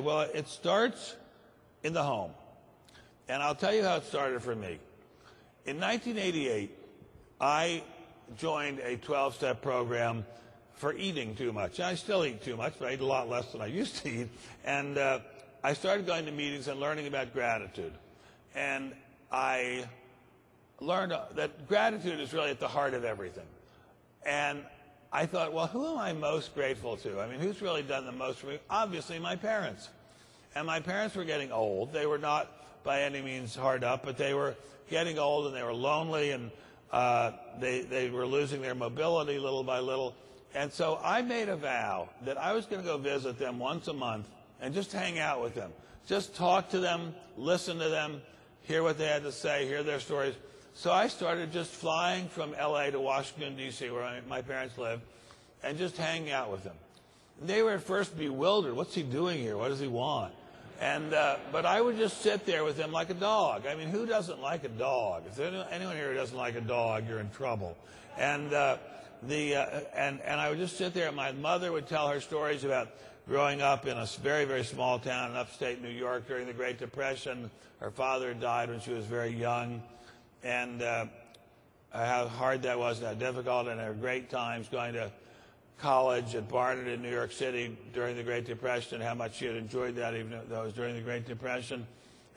Well, it starts in the home. And I'll tell you how it started for me. In 1988, I joined a 12-step program for eating too much. I still eat too much, but I eat a lot less than I used to eat. And I started going to meetings and learning about gratitude. And I learned that gratitude is really at the heart of everything. And I thought, well, who am I most grateful to? I mean, who's really done the most for me? Obviously, my parents. And my parents were getting old. They were not by any means hard up, but they were getting old and they were lonely, and they were losing their mobility little by little. And so I made a vow that I was going to go visit them once a month and just hang out with them. Just talk to them, listen to them, hear what they had to say, hear their stories. So I started just flying from L.A. to Washington, D.C., where my parents lived, and just hanging out with them. They were at first bewildered. What's he doing here? What does he want? And but I would just sit there with them like a dog. I mean, who doesn't like a dog? If there's anyone here who doesn't like a dog, you're in trouble. And and I would just sit there, and my mother would tell her stories about growing up in a very, very small town in upstate New York during the Great Depression. Her father died when she was very young, and how hard that was and how difficult, and her great times going to college at Barnard in New York City during the Great Depression, how much she had enjoyed that even though it was during the Great Depression.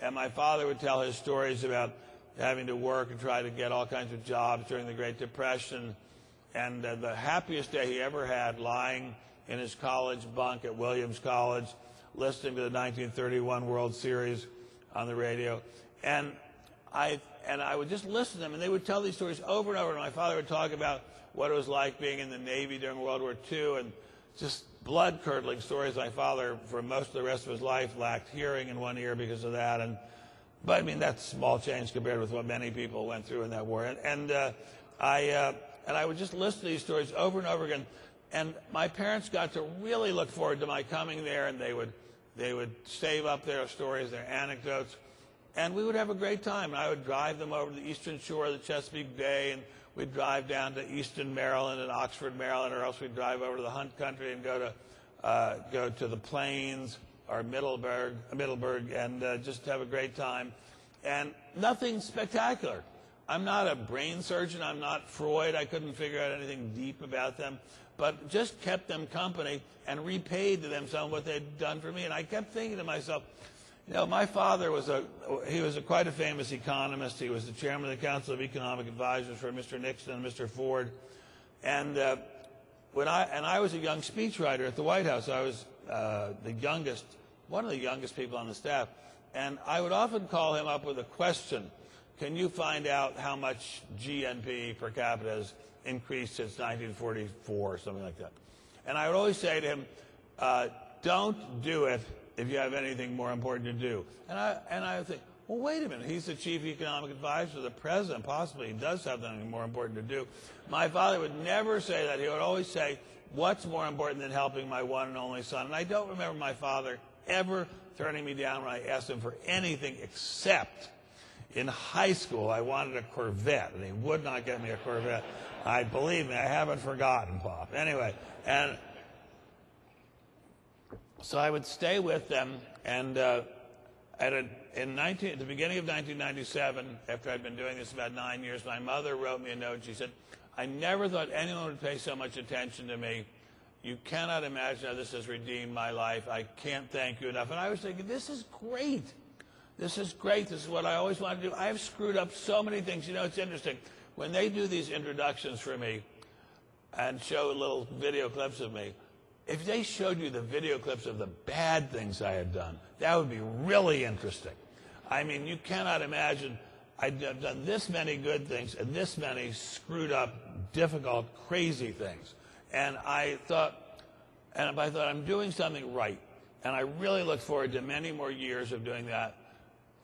And my father would tell his stories about having to work and try to get all kinds of jobs during the Great Depression. And the happiest day he ever had, lying in his college bunk at Williams College, listening to the 1931 World Series on the radio. And I would just listen to them, and they would tell these stories over and over. And my father would talk about what it was like being in the Navy during World War II, and just blood-curdling stories. My father, for most of the rest of his life, lacked hearing in one ear because of that. But I mean, that's small change compared with what many people went through in that war. And I would just listen to these stories over and over again. And my parents got to really look forward to my coming there, and they would save up their stories, their anecdotes, and we would have a great time. And I would drive them over to the eastern shore of the Chesapeake Bay, and we'd drive down to Easton, Maryland, and Oxford, Maryland, or else we'd drive over to the Hunt Country and go to the Plains or Middleburg, and just have a great time. And nothing spectacular. I'm not a brain surgeon. I'm not Freud. I couldn't figure out anything deep about them, but just kept them company and repaid to them some of what they'd done for me. And I kept thinking to myself, you know, my father was quite a famous economist. He was the chairman of the Council of Economic Advisors for Mr. Nixon and Mr. Ford. And I was a young speechwriter at the White House. I was one of the youngest people on the staff. And I would often call him up with a question. Can you find out how much GNP per capita has increased since 1944 or something like that? And I would always say to him, don't do it if you have anything more important to do. And I would think, well, wait a minute. He's the chief economic advisor of the president. Possibly he does have something more important to do. My father would never say that. He would always say, what's more important than helping my one and only son? And I don't remember my father ever turning me down when I asked him for anything, except in high school I wanted a Corvette, and he would not get me a Corvette. Believe me, I haven't forgotten, Pop. Anyway, and so I would stay with them, and at the beginning of 1997, after I'd been doing this about 9 years, my mother wrote me a note. She said, I never thought anyone would pay so much attention to me. You cannot imagine how this has redeemed my life. I can't thank you enough. And I was thinking, this is great. This is great. This is what I always wanted to do. I've screwed up so many things. You know, it's interesting. When they do these introductions for me and show little video clips of me, if they showed you the video clips of the bad things I had done, that would be really interesting. I mean, you cannot imagine I've done this many good things and this many screwed up, difficult, crazy things. And I thought I'm doing something right. And I really look forward to many more years of doing that.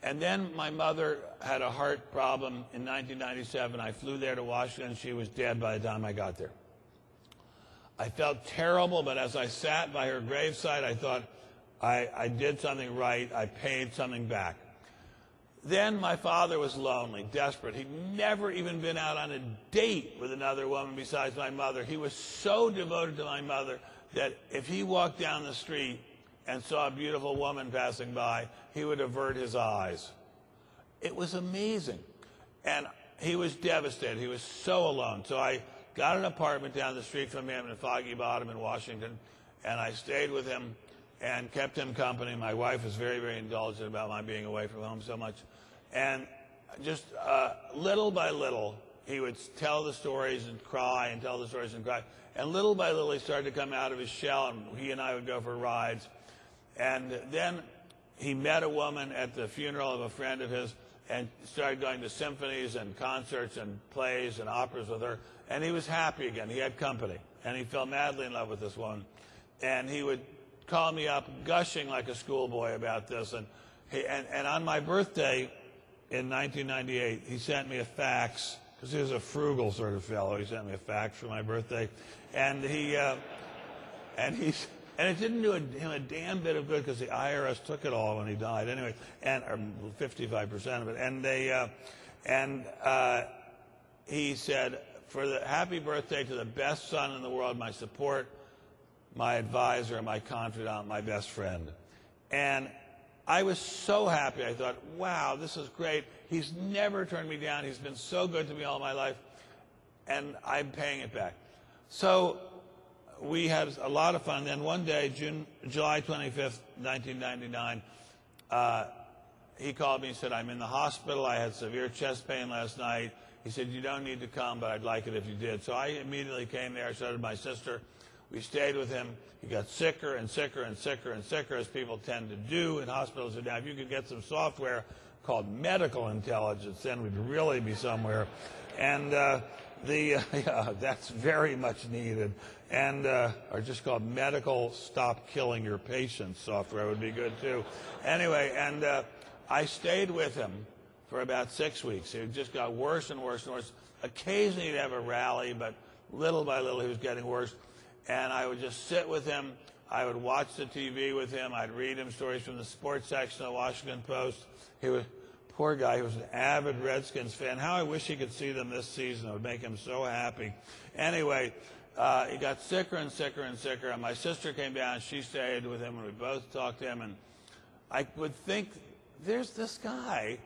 And then my mother had a heart problem in 1997. I flew there to Washington. She was dead by the time I got there. I felt terrible, but as I sat by her graveside, I thought I did something right. I paid something back. Then my father was lonely, desperate. He'd never even been out on a date with another woman besides my mother. He was so devoted to my mother that if he walked down the street and saw a beautiful woman passing by, he would avert his eyes. It was amazing. And he was devastated. He was so alone. So I got an apartment down the street from him in Foggy Bottom in Washington, and I stayed with him and kept him company. My wife was very, very indulgent about my being away from home so much. And just little by little, he would tell the stories and cry and tell the stories and cry. And little by little, he started to come out of his shell, and he and I would go for rides. And then he met a woman at the funeral of a friend of his and started going to symphonies and concerts and plays and operas with her. And he was happy again. He had company. And he fell madly in love with this woman. And he would call me up, gushing like a schoolboy about this. And on my birthday in 1998, he sent me a fax, because he was a frugal sort of fellow. He sent me a fax for my birthday. And and it didn't do him a damn bit of good, because the IRS took it all when he died anyway, and or 55% of it. And he said, for the happy birthday to the best son in the world, my support, my advisor, my confidant, my best friend. And I was so happy. I thought, wow, this is great. He's never turned me down. He's been so good to me all my life, and I'm paying it back. So we had a lot of fun. Then one day, July 25th, 1999, he called me and said, I'm in the hospital. I had severe chest pain last night. He said, you don't need to come, but I'd like it if you did. So I immediately came there. So did my sister. We stayed with him. He got sicker and sicker and sicker and sicker, as people tend to do in hospitals. Now, if you could get some software called medical intelligence, then we'd really be somewhere. And yeah, that's very much needed. And or just called medical stop killing your patients software would be good too. Anyway, and I stayed with him for about 6 weeks. It just got worse and worse and worse. Occasionally he'd have a rally, but little by little he was getting worse. And I would just sit with him. I would watch the TV with him. I'd read him stories from the sports section of the Washington Post. He was, poor guy, he was an avid Redskins fan. How I wish he could see them this season. It would make him so happy. Anyway, he got sicker and sicker and sicker. And my sister came down. She stayed with him, and we both talked to him. And I would think, there's this guy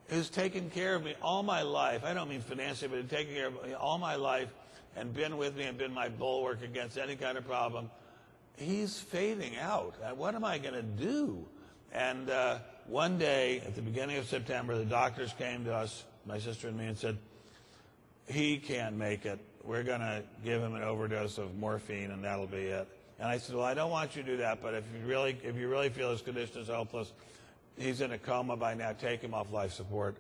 who's taken care of me all my life. I don't mean financially, but taken care of me all my life, and been with me and been my bulwark against any kind of problem. He's fading out. What am I going to do? And one day at the beginning of September, the doctors came to us, my sister and me, and said, he can't make it. We're going to give him an overdose of morphine, and that'll be it. And I said, well, I don't want you to do that, but if you really feel his condition is hopeless, he's in a coma by now, take him off life support.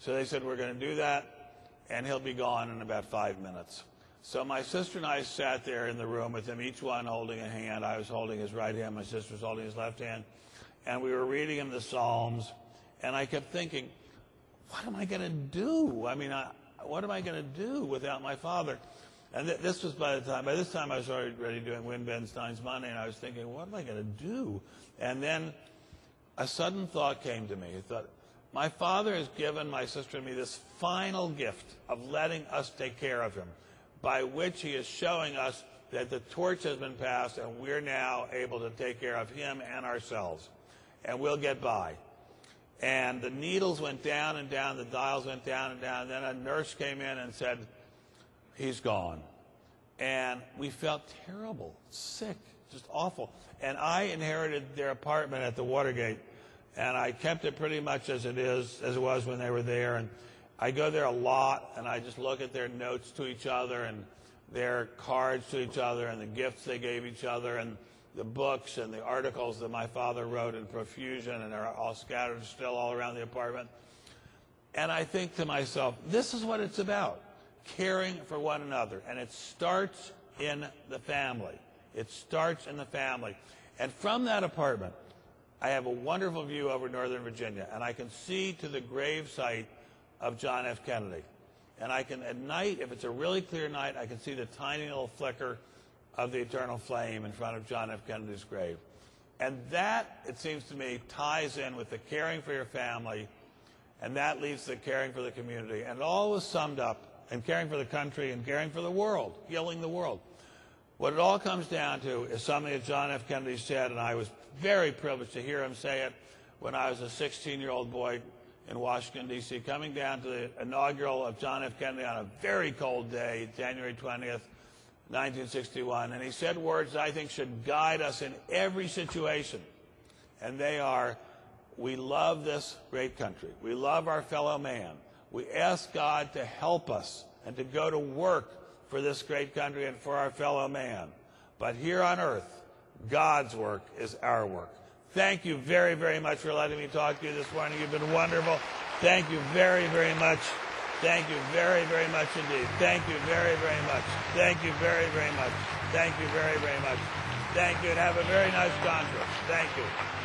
So they said, we're going to do that, and he'll be gone in about 5 minutes. So my sister and I sat there in the room with him, each one holding a hand. I was holding his right hand, my sister was holding his left hand. And we were reading him the Psalms, and I kept thinking, what am I going to do? I mean, what am I going to do without my father? And this was by this time I was already doing Win Ben Stein's Money, and I was thinking, what am I going to do? And then a sudden thought came to me. I thought, my father has given my sister and me this final gift of letting us take care of him, by which he is showing us that the torch has been passed and we're now able to take care of him and ourselves. And we'll get by. And the needles went down and down, the dials went down and down, and then a nurse came in and said, he's gone. And we felt terrible, sick, just awful. And I inherited their apartment at the Watergate, and I kept it pretty much as it was when they were there. And I go there a lot, and I just look at their notes to each other and their cards to each other and the gifts they gave each other and the books and the articles that my father wrote in profusion, and they're all scattered still all around the apartment. And I think to myself, this is what it's about, caring for one another. And it starts in the family. It starts in the family. And from that apartment, I have a wonderful view over Northern Virginia, and I can see to the grave site of John F. Kennedy. And I can, at night, if it's a really clear night, I can see the tiny little flicker of the eternal flame in front of John F. Kennedy's grave. And that, it seems to me, ties in with the caring for your family, and that leads to caring for the community. And it all was summed up in caring for the country and caring for the world, healing the world. What it all comes down to is something that John F. Kennedy said, and I was very privileged to hear him say it when I was a 16-year-old boy in Washington, D.C., coming down to the inaugural of John F. Kennedy on a very cold day, January 20th, 1961. And he said words that I think should guide us in every situation. And they are, we love this great country. We love our fellow man. We ask God to help us and to go to work for this great country and for our fellow man. But here on earth, God's work is our work. Thank you very, very much for letting me talk to you this morning. You've been wonderful. Thank you very, very much. Thank you very, very much indeed. Thank you very, very much. Thank you very, very much. Thank you very, very much. Thank you, and have a very nice conference. Thank you.